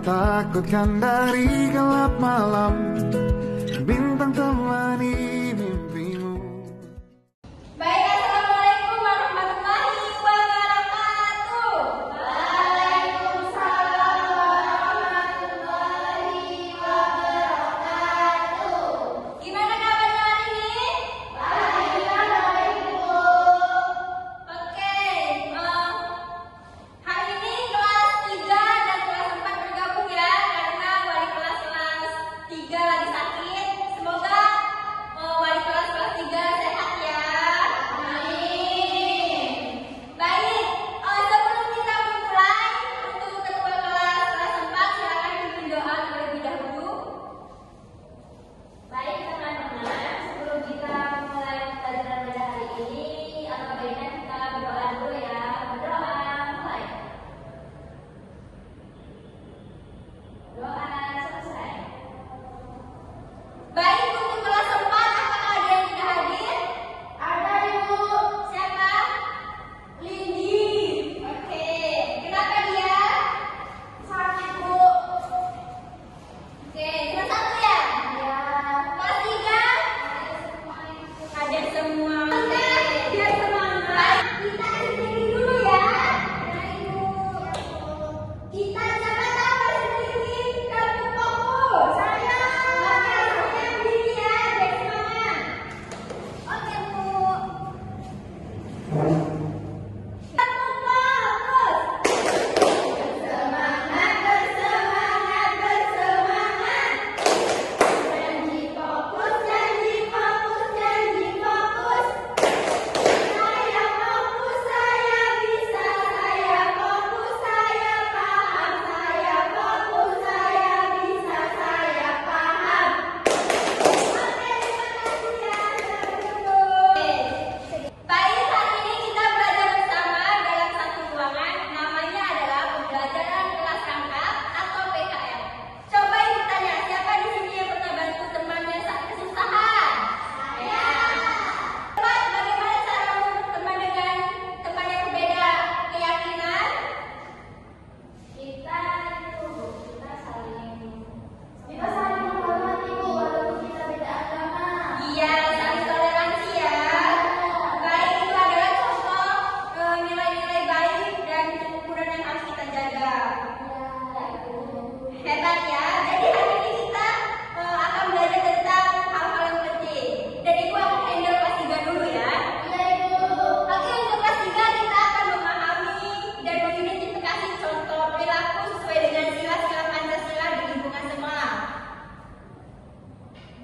takutkan dari gelap malam, bintang temani mimpimu. Baik, assalamualaikum warahmatullahi wabarakatuh. Waalaikumsalam warahmatullahi wabarakatuh. Gimana kabarnya hari ini? Baik, Ibu. Oke, hari ini kelas 3 dan kelas 4 bergabung ya, karena wali kelas 3 lagi sakit. Semoga wali kelas 3 sehat ya. Amin. Baik, sebelum kita memulai, untuk ketua kelas 4 silakan pimpin doa terlebih dahulu. Baik teman-teman, sebelum kita mulai pelajaran pada hari ini, alangkah baiknya kita berdoa dulu ya. Berdoa, mulai. Doa selesai. Baik, untuk kelas 4, apakah ada yang tidak hadir? Ada, Ibu. Siapa? Lindi. Oke, kenapa dia? Sakit, Bu. Oke, kelas 1 ya? Iya. Kelas 3? Ada semua. Oke, biar semangat. Baik, kita sendiri dulu ya. Ya, Ibu. Kita siapa tahu sendiri kartu fokus. Saya. Oke, saya berdiri ya, biar semangat. Oke, Bu. Kartu fokus. Bersemangat, bersemangat, bersemangat. Janji fokus, janji fokus, janji fokus. Saya fokus, saya bisa, saya fokus, saya paham, saya fokus, saya bisa, saya paham. Oke, terima kasih ya, teman-teman. Baik, hari ini kita belajar bersama dalam satu ruangan. Namanya adalah pembelajaran kelas rangkap atau PKR. Coba ibu tanya, siapa di sini yang pernah bantu temannya saat kesusahan? Saya. Coba bagaimana cara membantu teman dengan teman yang berbeda keyakinan? Kita saling menghormati, Bu, walaupun kita beda agama. Iya, saling toleransi ya. Baik, itu adalah contoh nilai-nilai baik dan kerukunan yang harus kita jaga. Hebat ya. Jadi hari ini kita akan belajar tentang hal-hal yang penting. Dan Ibu akan handle kelas 3 dulu ya. Iya, Ibu. Oke, untuk kelas 3 kita akan memahami dan mengidentifikasi contoh perilaku sesuai dengan sila-sila Pancasila di lingkungan sekolah.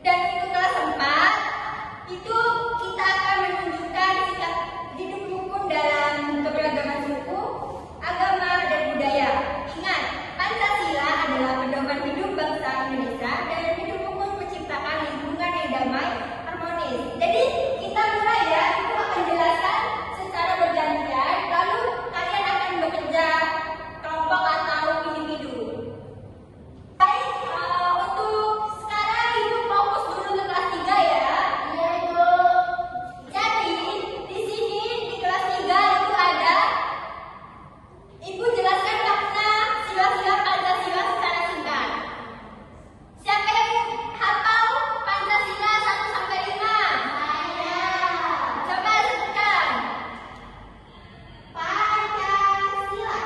Dan untuk kelas 4 itu kita akan menunjukkan sikap hidup rukun dalam keberagaman suku, agama, dan budaya. Ingat, Pancasila adalah pedoman hidup bangsa Indonesia dan hidup rukun menciptakan lingkungan yang damai, harmonis. Jadi kita mulai ya, Ibu akan jelaskan secara bergantian, lalu kalian akan bekerja kelompok atau individu. Baik, untuk sekarang Ibu fokus dulu ke kelas 3 ya. Iya, Ibu. Jadi, di sini di kelas 3 itu ada Ibu jelaskan makna sila-sila Pancasila secara singkat. Siapa yang hafal Pancasila 1 sampai 5? Saya. Coba sebutkan. Pancasila.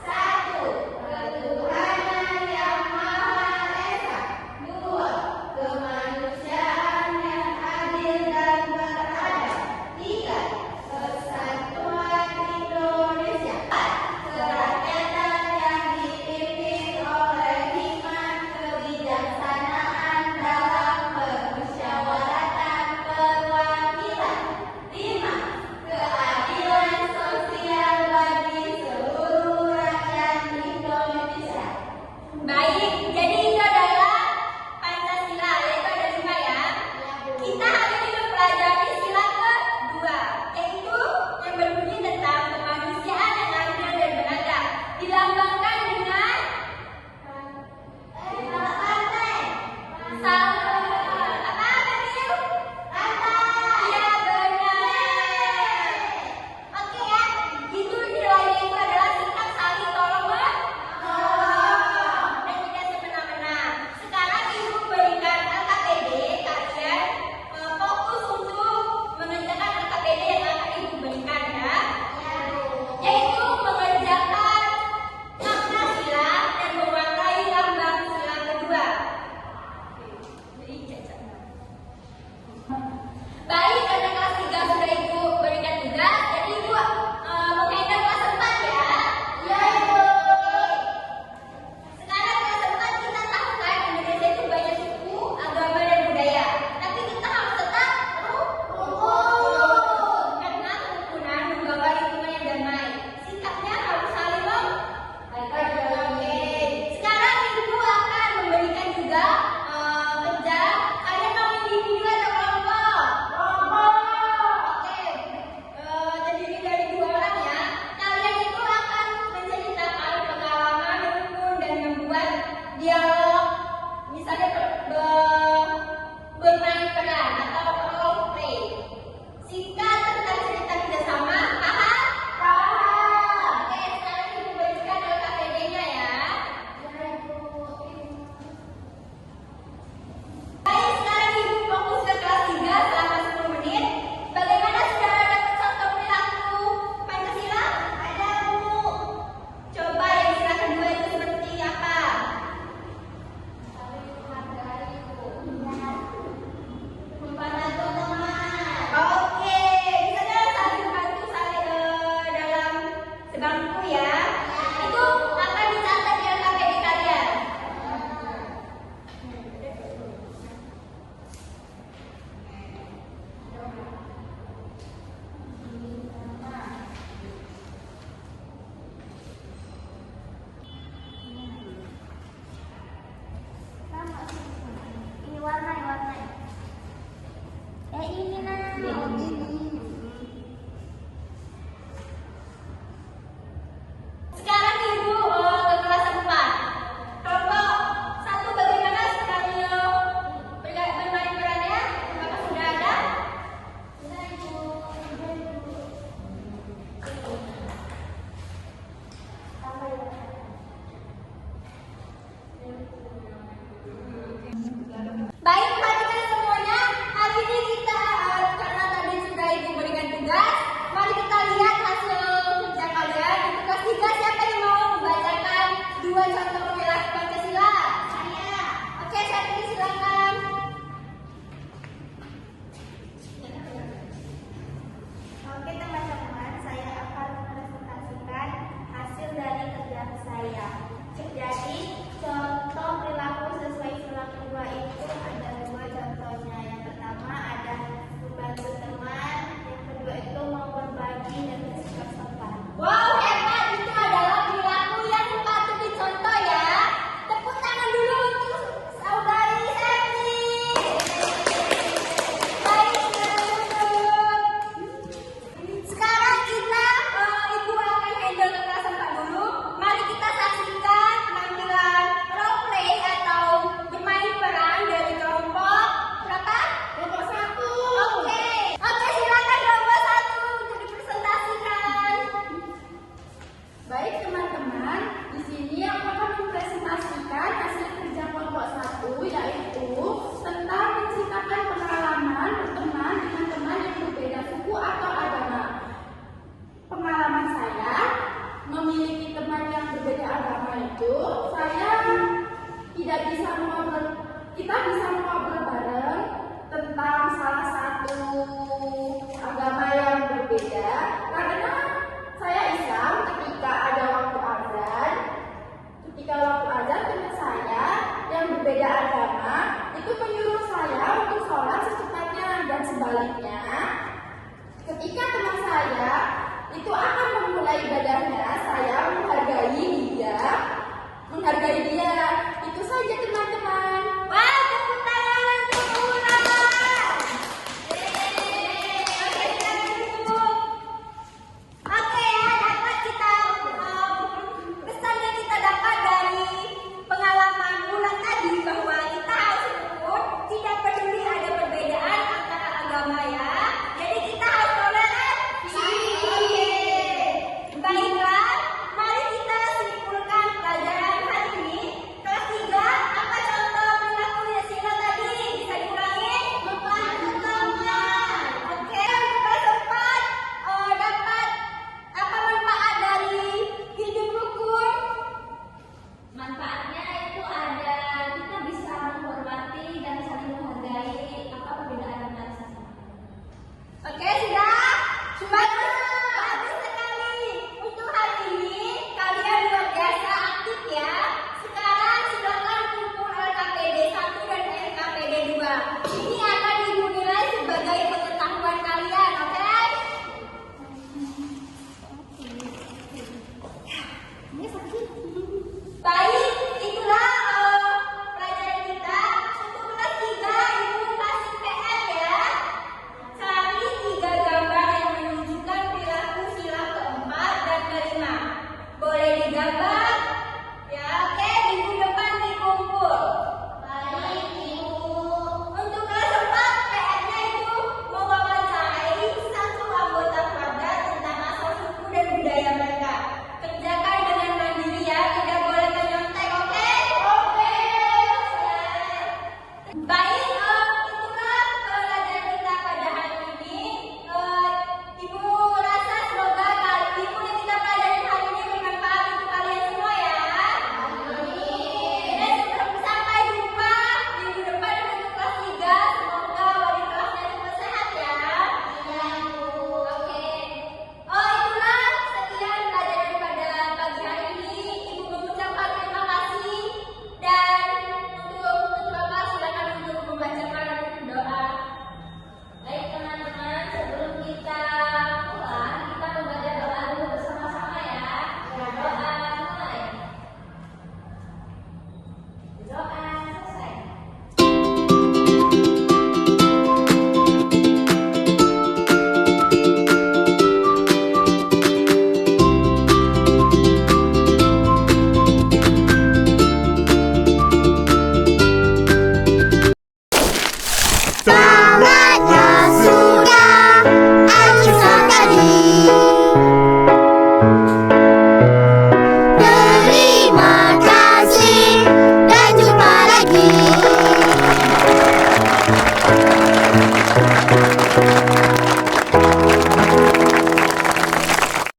1. Ketuhanan yang Maha Esa. 2. Kemanusiaan yang adil dan beradab. 3. Persatuan Indonesia. 4. Kerakyatan yang dipimpin oleh hikmat kebijaksanaan dalam permusyawaratan perwakilan. 5. Keadilan sosial bagi seluruh rakyat Indonesia. Baik, jadi itu adalah Pancasila, yaitu ada 5 ya. Kita hari ini mempelajari sila kedua, yaitu yang berbunyi tentang kemanusiaan yang adil dan beradab. Dilambangkan dengan pantai. Apa Emil? Pantai. Iya, benar. Oke ya, itu nilainya itu adalah sikap saling tolong menolong. Dan kita bisa ngobrol bareng tentang salah satu agama yang berbeda, karena saya Islam. Ketika waktu azan teman saya yang berbeda agama itu menyuruh saya untuk sholat secepatnya, dan sebaliknya ketika teman saya itu akan memulai ibadahnya, saya menghargai dia. Itu saja teman-teman. Wah, tepuk tangan untuk Aura. Oke, silakan duduk. Oke ya, dapat kita pesan yang kita dapat dari pengalaman bulan tadi bahwa kita harus rukun, tidak peduli ada perbedaan antara agama ya. Jadi kita harus toleransi. Oke. Baiklah, mari kita simpulkan pelajaran hari ini. Kelas 3, apa contoh perilaku Sila tadi? Bisa diulangi? Membantu teman. Oke, untuk kelas 4, dapat apa manfaat dari hidup rukun? Manfaatnya itu ada, kita bisa menghormati dan saling menghargai apa perbedaan antara sesama. Oke, sudah? Bagus sekali. Untuk hari ini, kalian luar biasa aktif ya. Sekarang silakan kumpul LKPD 1 dan LKPD 2. Ini akan dinilai sebagai pengetahuan kalian, oke? Baik, itulah pelajaran kita. Untuk kelas 3, Ibu kasih PR ya. Cari 3 gambar yang menunjukkan perilaku sila keempat dan kelima. Boleh digambar? Ya, oke, minggu depan dikumpul. Baik, Ibu. Untuk kelas 4, PR-nya itu mewawancarai 1 anggota keluarga tentang asal suku dan budaya mereka. Kerjakan dengan mandiri ya, tidak boleh menyontek, oke? Oke. Baik.